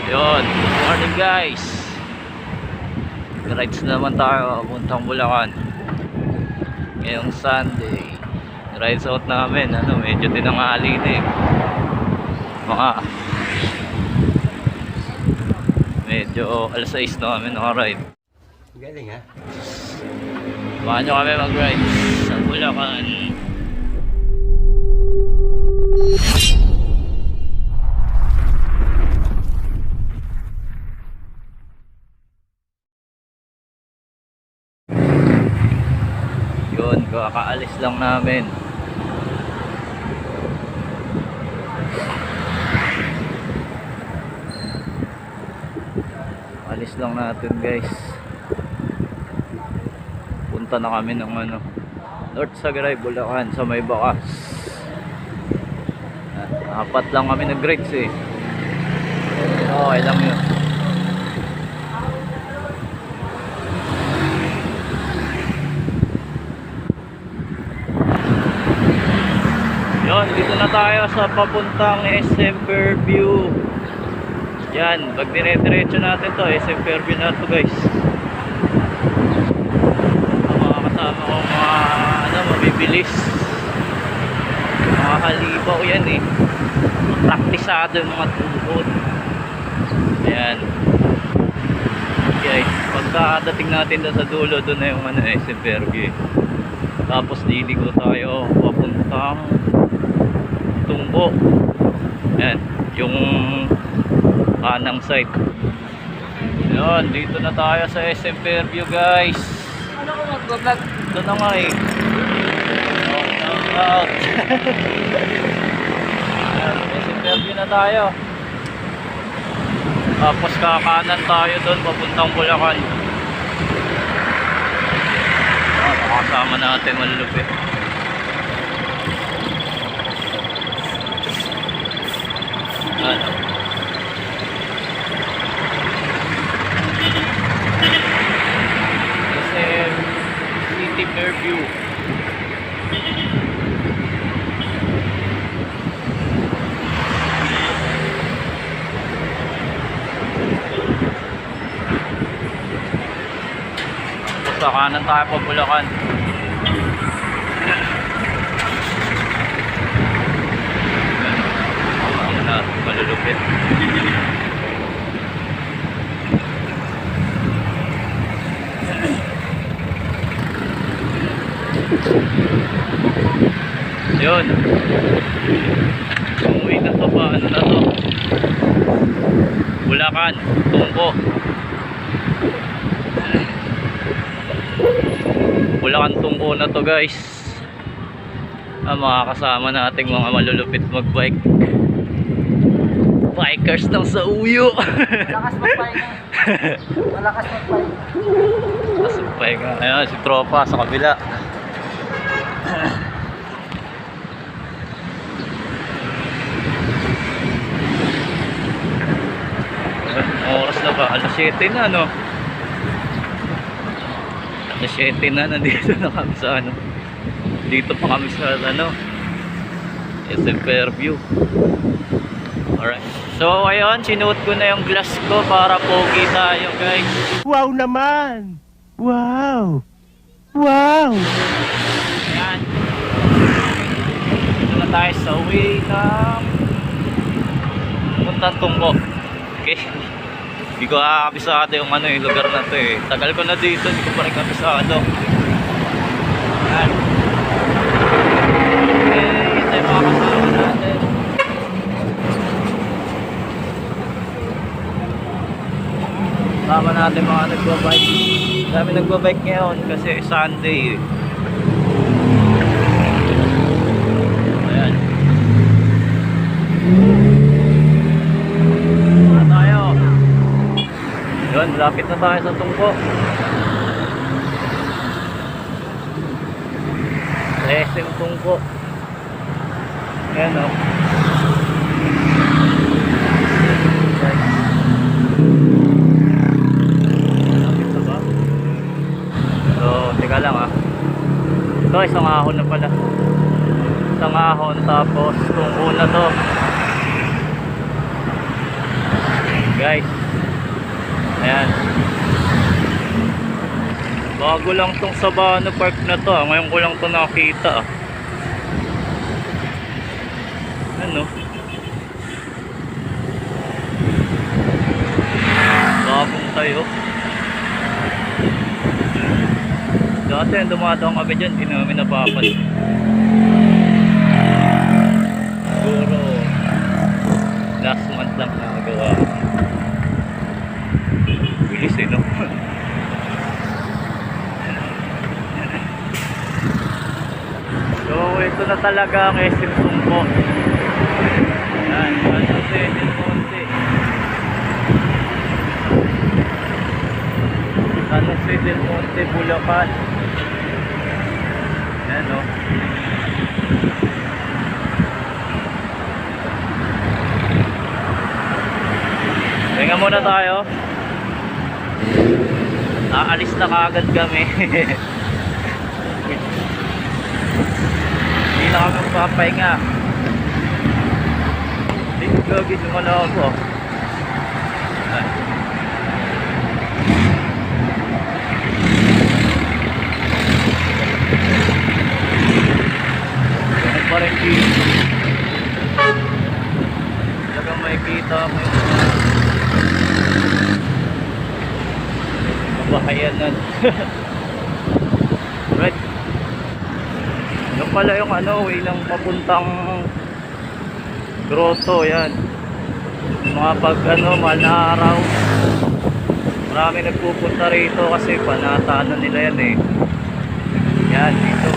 Yun, good morning guys. Rides naman tayo puntang Bulacan ngayong Sunday. Rides out namin, medyo tinanghali na eh. Medyo alas 6 na kami naka-ride. Galing ha? Samahan nyo kami mag-ride sa Bulacan. Yun, kakaalis lang namin. Alis lang natin guys. Punta na kami ng North Sagaray, Bulacan sa may Bakas. Apat lang kami nag-rides eh. Okay lang yun. Yun, dito na tayo sa papuntang SM Fairview. Yan, pag dire-diretso natin to, SM Fairview na to guys. Ang mga kasama ko, mga mabibilis, mga halibaw yan eh. Praktisado yung mga tuhod. Ayan guys, pagkadating natin doon sa dulo, doon na yung SM Fairview. Tapos liligo tayo papuntang Tumbo. Ayan, yung kanang side. Ayan, dito na tayo sa SM Fairview guys. Ano ko mag-vlog? Ito na nga eh. Out. Ayan, SM Fairview na tayo. Tapos kakanan tayo doon papuntang Bulacan. Nakasama natin malulupit. SM City Fairview. Sa kanan tayo pa Bulacan. Malulupit. Yun, umuwi na to pa. Ano na to? Bulacan, Tungko. Bulacan Tungko na to guys. Mga kasama nating mga malulupit magbike. Bikers ng sa uyo. Malakas magpahinga. Malakas magpahinga. Malakas magpahinga. Ayan, si tropa sa kabila. Oras na ba? Alas 7 na Alas 7 na, nandito na kami sa dito pa kami sa SM Fairview. Alright. So ayun, sinuot ko na yung glass ko para pogi tayo guys. Wow naman! Wow! Wow! Ayan. Dito na tayo sa way ng puntang Tungko. Okay. Hindi ko kakabisado yung yung lugar na to eh. Tagal ko na dito, hindi ko pa rin kabisado. Ayan. Okay, ito yung mga kasama natin. Kasama natin mga nagbabike. Dami nagbabike ngayon kasi Sunday eh. Ayan. Yun, lapit na tayo sa Tungko. Sa SM Tungko. Ayan o. Lapit na ba? So, teka lang Ito, isang ahon na pala. Isang ahon, tapos Tungko na to. guys. Ayan. Bago lang tong Sabano Park na to. Ngayon ko lang to nakita. Ano? Bagong tayo. Dati dumadaan kami dyan, hindi namin napapansin. Siguro last month lang nakagawa. Bilis no? So ito na talaga ang SM Sumpo. Yan, ano si Del Monte. Ano si Del Monte, Bulacan. Yan no. Hinga muna tayo. Aalis na kaagad kami. Hindi na kami magpapahinga. Hindi ko lagi sumala ako. Ganun pa rin dito. Talagang makikita mo yung kabahayanan. Right. Yung pala yung way ng papuntang grotto, yan. Mga pag mahal na araw, marami nagpupunta rito kasi panatano nila yan yan dito.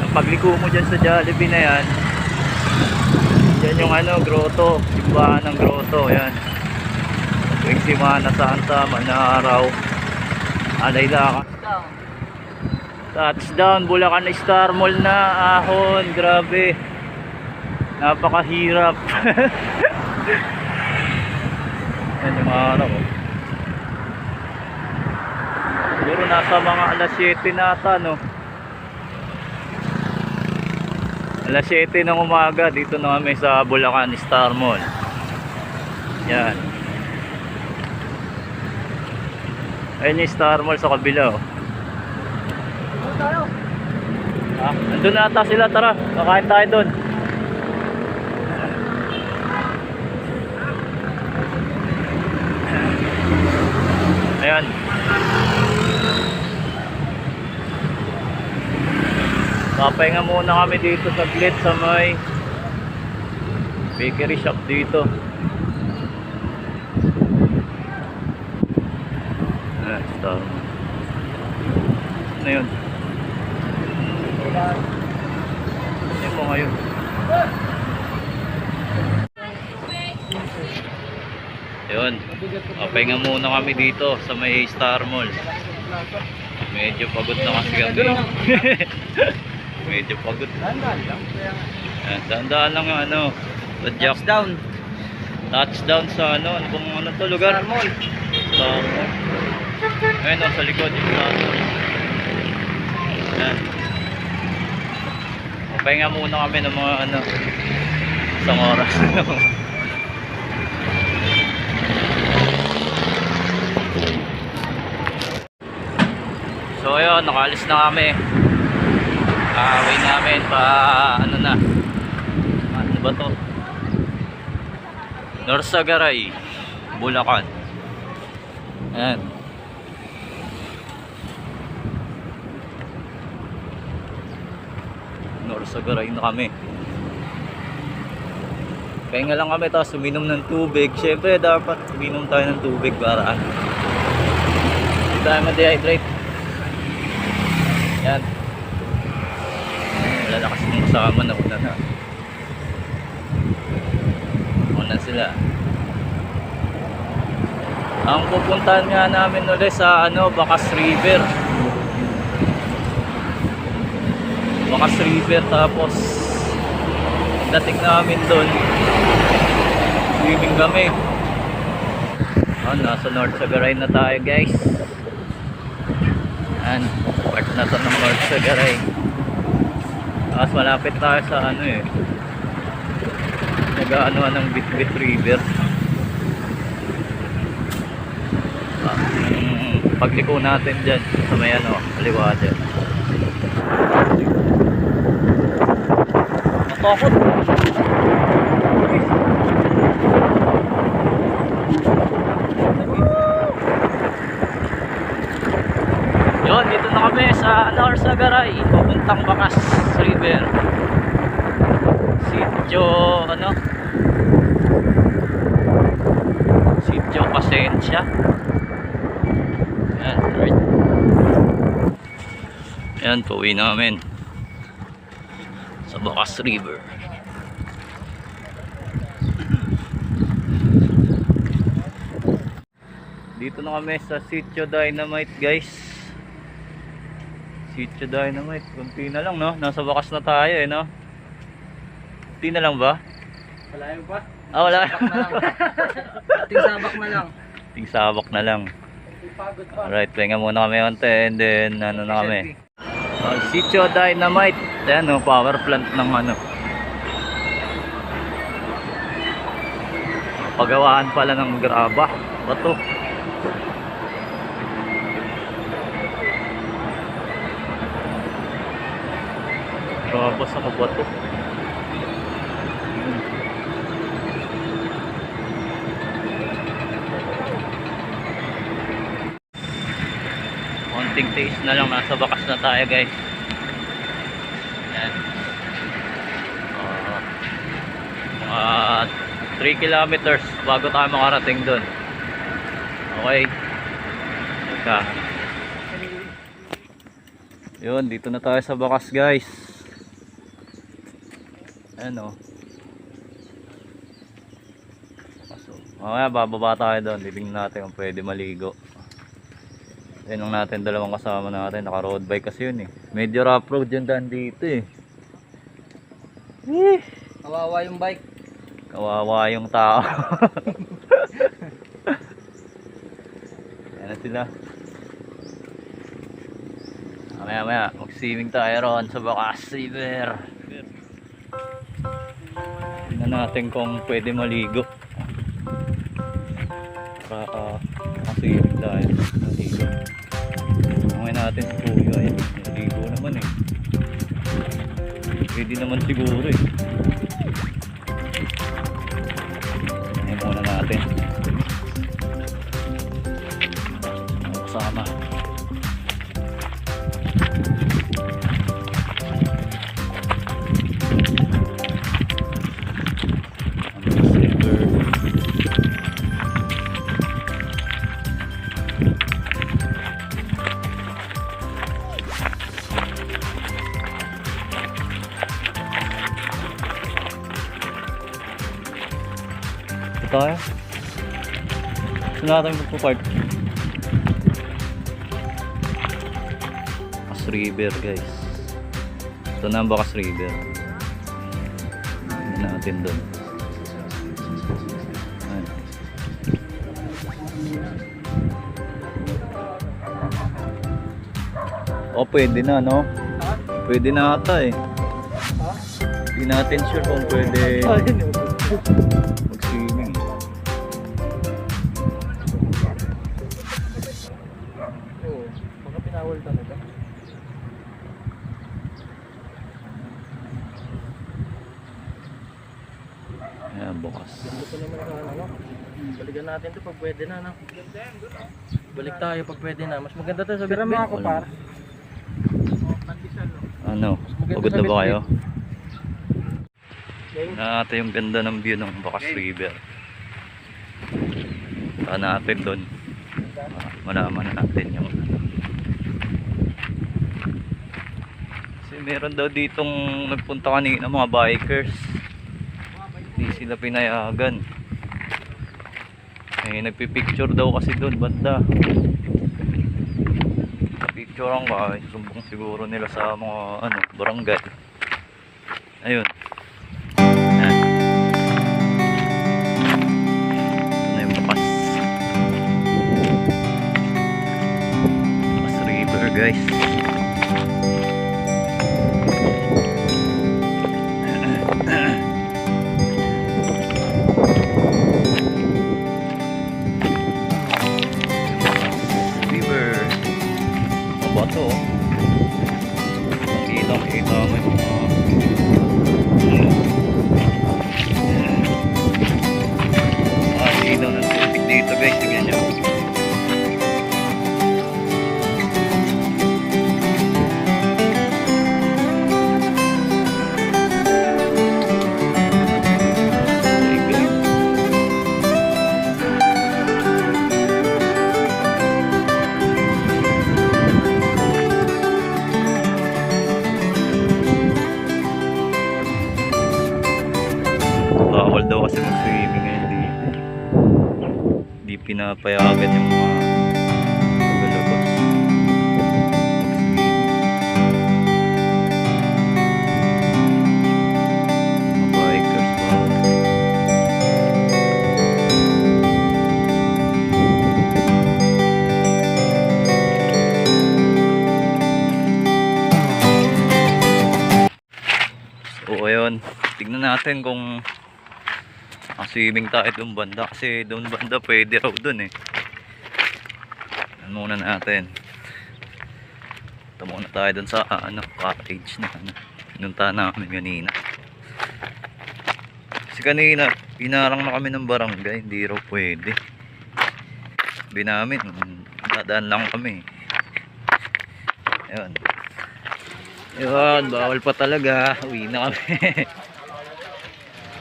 Ang pagliko mo dyan sa Jollibee na yan, yan yung grotto, simbahan ng grotto, yan. Tuwing Semana Santa, mahal na araw, alay lang. Touchdown, Bulacan Star Mall na, ahon, grabe. Napakahirap. Yan yung mga araw. Siguro nasa mga alas 7 nata, no? Alas 7 ng umaga, dito na kami sa Bulacan Star Mall. Yan. Ayun yung Star Mall sa kabila, oh. Andun na ata sila, tara, kakain tayo dun. Ayan. Papahinga muna kami dito saglit sa may bakery shop dito. Star. Ano yun? Ano mo ngayon? Yun, papahinga muna kami dito sa may Star Mall. Medyo pagod na kasi kami. Medyo pagod. Dandaan lang yung touchdown. Touchdown sa ano to lugar? Star Mall. Star Mall. Ayun sa likod yung Star Mall. Yan. Papahinga muna kami ng mga isang oras. So ayun, nakaalis na kami. Way namin pa ano ba to? Norsagaray, Bulacan. Ayan. Norsagaray na kami. Pahinga lang kami, tapos uminom ng tubig. Syempre dapat uminom tayo ng tubig para hindi tayo ma-dehydrate. Yan. Wala na kasi mong kasama na una na. Una sila. Ang pupuntahan nga namin ulit sa Bakas River. Bakas River, tapos dating namin doon, swimming kami. Nasa North Sagaray na tayo, guys. Yan, part na to ng North Sagaray. Tapos malapit tayo sa nag-ano ng Bitbit River. pagliko natin dyan sa may ano, kaliwa dyan. Matakot. Yun, dito na kami sa Narsagaray, papuntang Bakas River. Sitio ano? Sitio Pasensya. Yan, right. Yan, pauwi namin sa Bakas River. Dito na kami sa Sitio Dynamite, guys. Sitio Dynamite, kunti na lang, no? Nasa Bakas na tayo, eh, no? Kunti na lang ba? Wala yung pa? Ah, wala. Ting sabak na lang. Ting sabak na lang. Alright, pahinga muna kami onte, and then ano na kami. Sitio Dynamite. Ayan, no? Power plant ng ano. Pagawaan pala ng graba. Bato. Graba sa kabato. Konting taste na lang, nasa Bakas na tayo, guys. Yan. Mga 3 kilometers bago tayo makarating doon. Okay. Teka. Yun, dito na tayo sa Bakas, guys. Ayan, o. Mamaya bababa tayo doon. Titingnan natin kung pwede maligo. Ayun lang natin, dalawang kasama natin. Naka road bike kasi yun, eh. Medyo rough road yun daan dito, eh. Kawawa yung bike. Kawawa yung tao. Ayan na sila. Maya mag-swimming tayo ron sa Bakas River. Tingnan natin kung pwede maligo. Para swimming tayo. Maligo. Ngayon natin si Kuya. Ayan, maligo naman, eh. Pwede naman siguro, eh. Ngayon muna natin. Kasama. Tayo. Saan natin magpo-park? Bakas River, guys. Ito na ang Bakas River. Tingnan natin doon. Oh, pwede na, no? Pwede na ata, eh. Hindi natin sure kung pwede mag-swimming. Oo, baka pinawal talaga. Ayan, bukas. Gusto naman sa ano. Balikan natin to pag pwede na, no? Balik tayo pag pwede na. Mas maganda to sa bitbit. Pero mga kupar. Ano? Pagod na ba kayo? Ito yung ganda ng view ng Bakas River. Saan natin doon? Malaman na natin yung kasi meron daw ditong nagpunta kanina mga bikers. Hindi sila pinayagan. Eh, nagpipicture daw kasi doon banda. Picture ang ay sumbong siguro nila sa mga ano, barangay. Ayun. Guys, river. pinapayagan yung mga tagalabas mag-swimming. Mga bikers ba? So ayun, tignan natin kung swimming tayo doon banda, kasi doon banda pwede raw doon eh. Yan muna natin. Ito muna tayo doon sa cottage na pinunta namin kanina. Kasi kanina pinarang na kami ng barangay, hindi raw pwede. Sabi namin dadaan lang kami. Ayun. Yun, bawal pa talaga. Uwi na kami.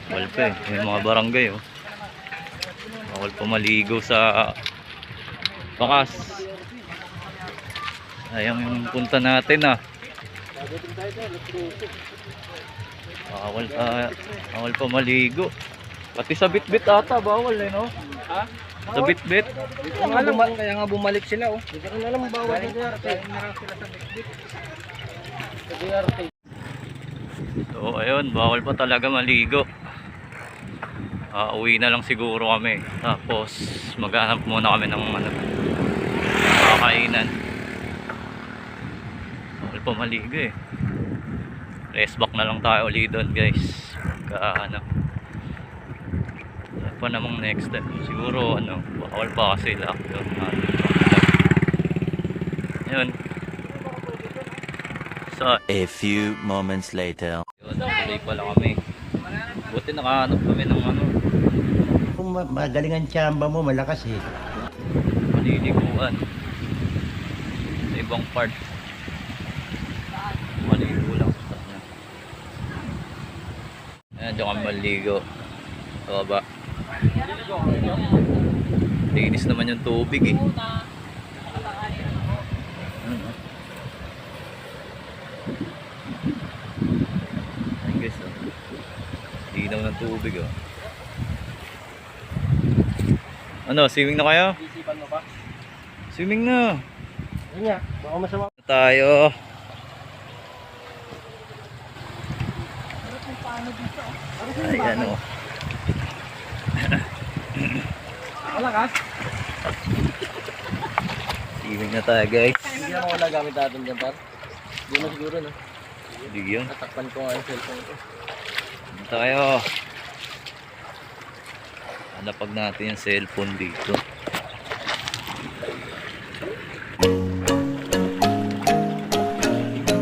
Bawal pa eh. May mga barangay oh. Bawal pa maligo sa Bakas. Ayang yung punta natin ah. Bawal pa maligo. Pati sa bitbit ata bawal eh no? Ha? Sa bitbit. Kaya nga bumalik sila oh. Hindi ko alam bawal ng DRT. Meron sila sa bitbit. So ayun, bawal pa talaga maligo. Uwi na lang siguro kami. Tapos maghanap muna kami ng makakainan. Bawal pa maligo eh. Rest back na lang tayo ulit doon guys. Pa namang next time. Siguro bawal pa kasi lockdown. Yun. So, a few moments later. yun, tuloy pala kami. Buti nakahanap kami ng Kung magaling ang tsamba mo, malakas eh. maliliguan. Sa ibang part. Maligo lang. Ayan, dyan kami maligo. Sa baba. Linis naman yung tubig eh. Ayun guys oh. Linaw ng tubig oh. Swimming na kayo? Isipan mo ba? Swimming na. Yun nga, baka masama. Tayo. Ayan oh. Malakas? Swimming na tayo guys. Hindi naman wala gamit natin dyan par. Hindi na siguro no. Hindi yun. Natakpan ko nga yung cellphone ko. Tayo. Hanapag natin yung cellphone dito.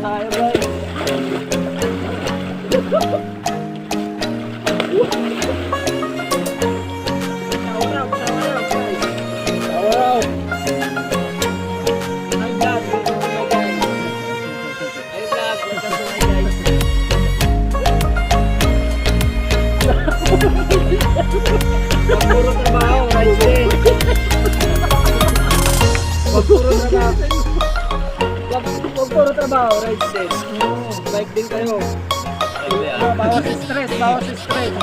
Tayo guys. Puro trabaho, right din. Puro trabaho, right din. Bike din kayo. Bawas stress, bawas stress.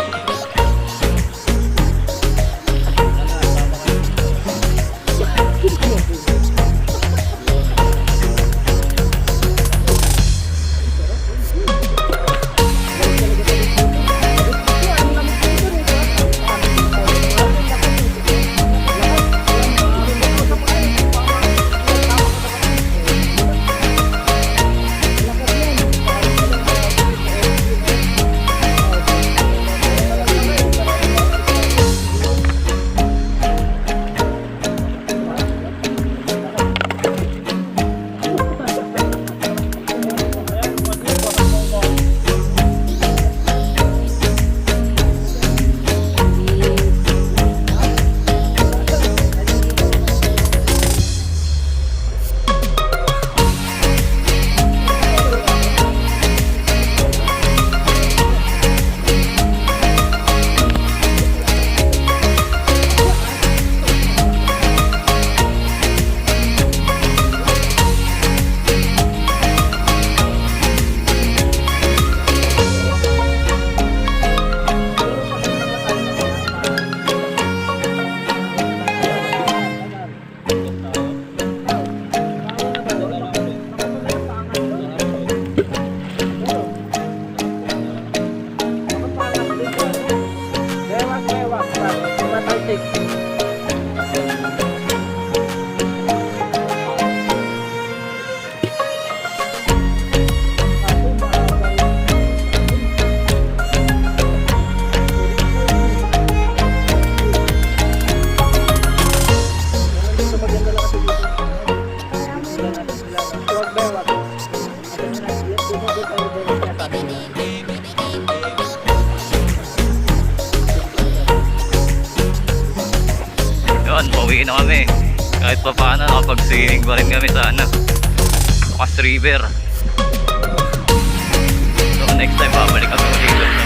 Uwi na kami. Kahit pa paano, nakapag-swimming pa rin kami sa Bakas River. So next time, babalik kami ulit.